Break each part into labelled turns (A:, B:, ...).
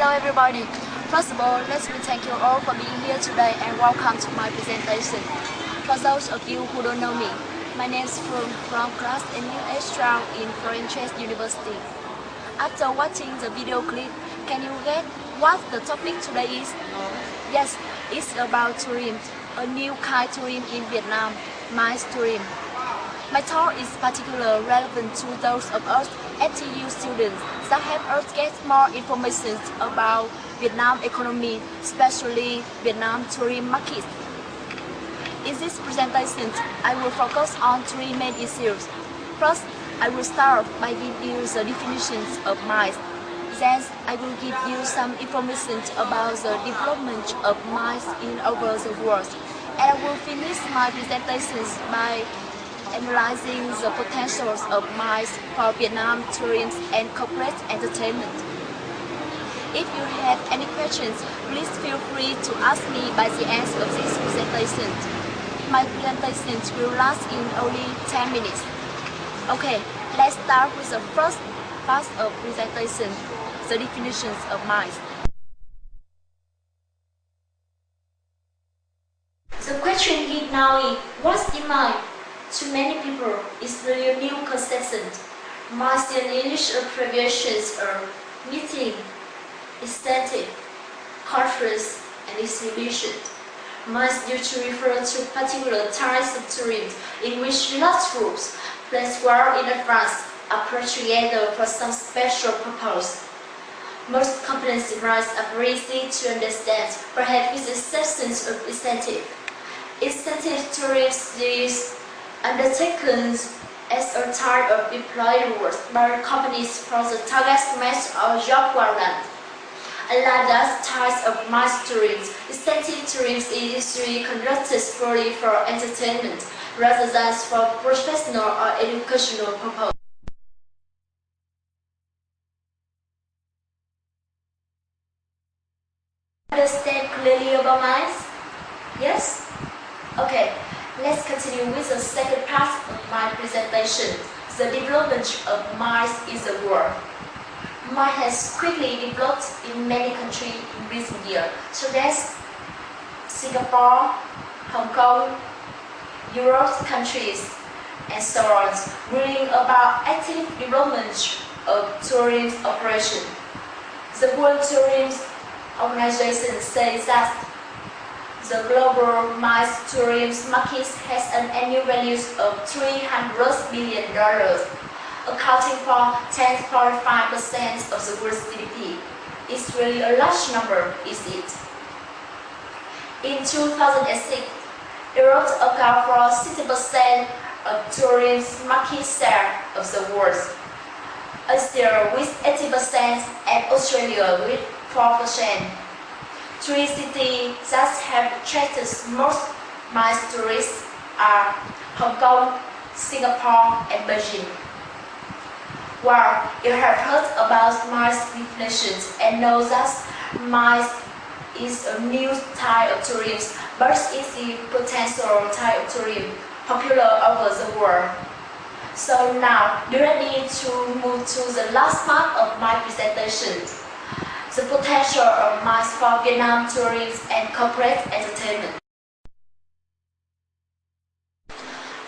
A: Hello everybody. First of all, let me thank you all for being here today and welcome to my presentation. For those of you who don't know me, my name is Phương from class NUH round in French University. After watching the video clip, can you get what the topic today is? Yes, it's about tourism, a new kind of tourism in Vietnam, MICE tourism. My talk is particularly relevant to those of us FTU students that help us get more information about Vietnam economy, especially Vietnam tourism market. In this presentation, I will focus on three main issues. First, I will start by giving you the definitions of MICE. Then, I will give you some information about the development of MICE in over the world. And I will finish my presentations by analyzing the potentials of MICE for Vietnam tourism and corporate entertainment. If you have any questions, please feel free to ask me by the end of this presentation. My presentation will last in only 10 minutes. Okay, let's start with the first part of presentation, the definitions of MICE. The question here now is, what's in MICE? To many people, it's really a new concept. MICE in English abbreviations are meeting, incentive, conference, and exhibition. MICE used to refer to particular types of tourism in which large groups, placed well in advance, are put together for some special purpose. Most companies in MICE are very easy to understand, perhaps with the exception of incentive. Incentive tourism is undertaken as a type of employee work by companies for the target match or job warrant. Unlike that types of MICE tourism, incentive tourism is usually conducted purely for entertainment rather than for professional or educational purposes. Understand clearly about MICE? Yes? Okay. Let's continue with the second part of my presentation, the development of MICE in the world. MICE has quickly developed in many countries in recent years, such as Singapore, Hong Kong, Europe countries, and so on, bringing about active development of tourism operation. The World Tourism Organization says that the global MICE tourism market has an annual value of $300 billion, accounting for 10.5% of the world's GDP. It's really a large number, is it? In 2006, Europe accounted for 60% of tourism market share of the world, Asia with 80% and Australia with 4%. Three cities that have attracted most MICE tourists are Hong Kong, Singapore, and Beijing. Well, you have heard about MICE definitions and know that MICE is a new type of tourism, but it's a potential type of tourism popular over the world. So now, you are ready to move to the last part of my presentation, the potential of MICE for Vietnam tourism and corporate entertainment.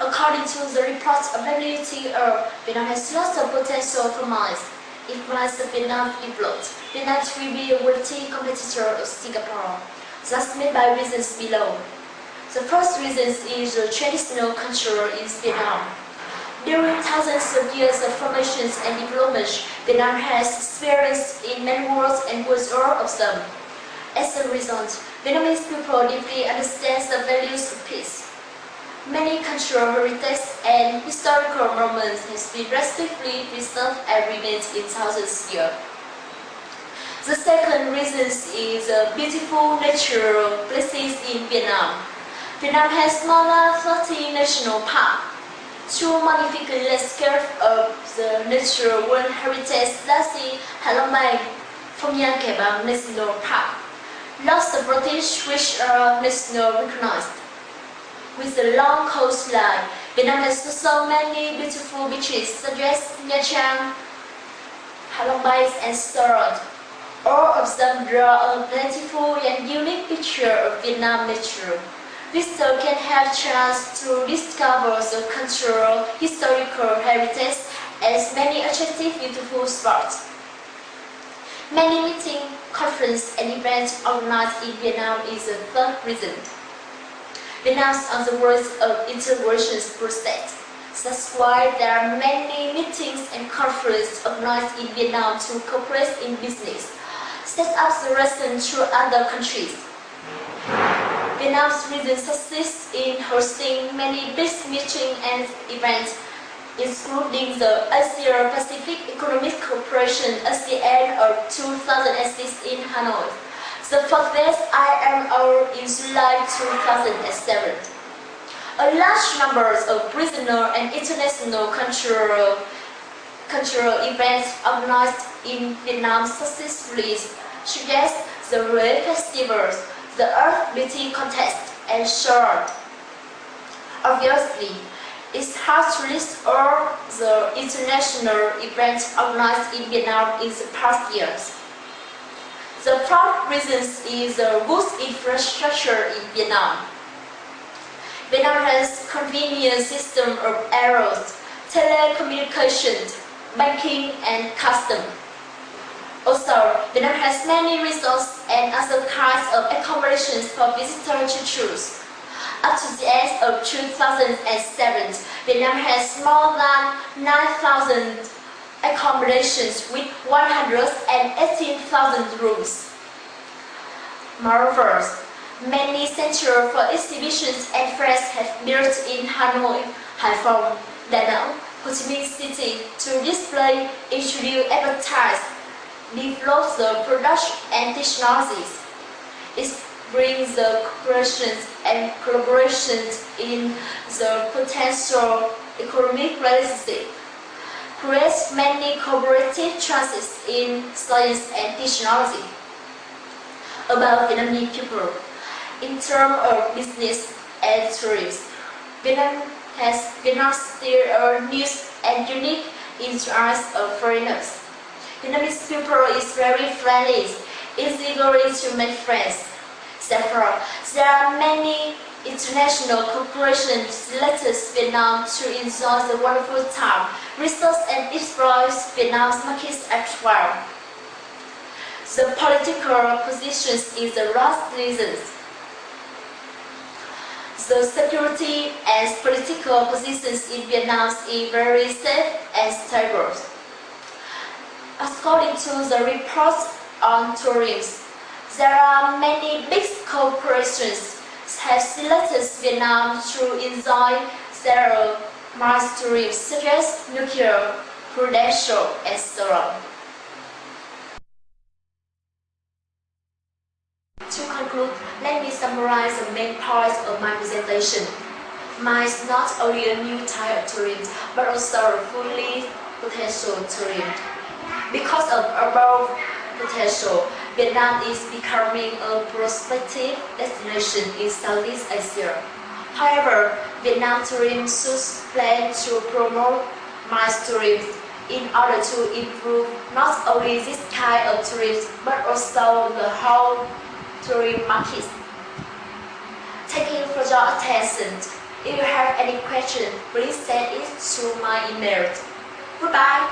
A: According to the report of WTO, Vietnam has lots of potential for MICE. If MICE Vietnam develops, Vietnam will be a worthy competitor of Singapore. That's made by reasons below. The first reason is the traditional culture in Vietnam. During thousands of years of formations and development, Vietnam has experienced in many wars and was all of them. As a result, Vietnamese people deeply understand the values of peace. Many cultural heritage and historical moments have been respectively preserved and remained in thousands of years. The second reason is the beautiful natural places in Vietnam. Vietnam has more than 30 national parks. Two magnificent landscapes of the natural world heritage that is Hạ Long Bay, Phong Nha Kẻ Bàng National Park, lost the British which are national recognized. With the long coastline, Vietnam has so many beautiful beaches such as Nha Trang, Hạ Long Bay, and so on. All of them draw a plentiful and unique picture of Vietnam nature. Visitors can have chance to discover the cultural, historical heritage and many attractive, beautiful spots. Many meetings, conferences, and events organized in Vietnam is the third reason. Vietnam is on the verge of integration process. That's why there are many meetings and conferences organized in Vietnam to cooperate in business, set up the relations through other countries. Vietnam's region succeeds in hosting many big meetings and events, including the Asia-Pacific Economic Cooperation ASEAN of 2006 in Hanoi, the fourth IMO in July 2007. A large number of regional and international cultural events organized in Vietnam successfully, such as the Red Festivals, the Earth Beauty Contest, and so on. Obviously, it's hard to list all the international events organized in Vietnam in the past years. The fourth reason is the good infrastructure in Vietnam. Vietnam has a convenient system of aeros, telecommunications, banking, and customs. Also, Vietnam has many resorts and other kinds of accommodations for visitors to choose. Up to the end of 2007, Vietnam has more than 9,000 accommodations with 118,000 rooms. Moreover, many centers for exhibitions and fairs have built in Hanoi, Hải Phòng, Da Nang, Ho Chi Minh City to display, introduce, advertise, develop the products and technologies. It brings the cooperations and collaborations in the potential economic relationship, creates many cooperative chances in science and technology. About Vietnamese people, in terms of business and tourism, Vietnam still a new and unique in the eyes of foreigners. Vietnamese people is very friendly, easygoing to make friends. Therefore, there are many international corporations selected Vietnam to enjoy the wonderful time, research and explore Vietnam's markets as well. The political positions is the last reason. The security and political positions in Vietnam is very safe and stable. According to the reports on tourism, there are many big corporations have selected Vietnam to enjoy their mass tourism, such as nuclear, prudential, and so on. To conclude, let me summarize the main points of my presentation. Mine is not only a new type of tourism, but also a fully potential tourism. Because of above potential, Vietnam is becoming a prospective destination in Southeast Asia. However, Vietnam tourism should plan to promote mass tourism in order to improve not only this kind of tourism, but also the whole tourism market. Thank you for your attention. If you have any questions, please send it to my email. Goodbye.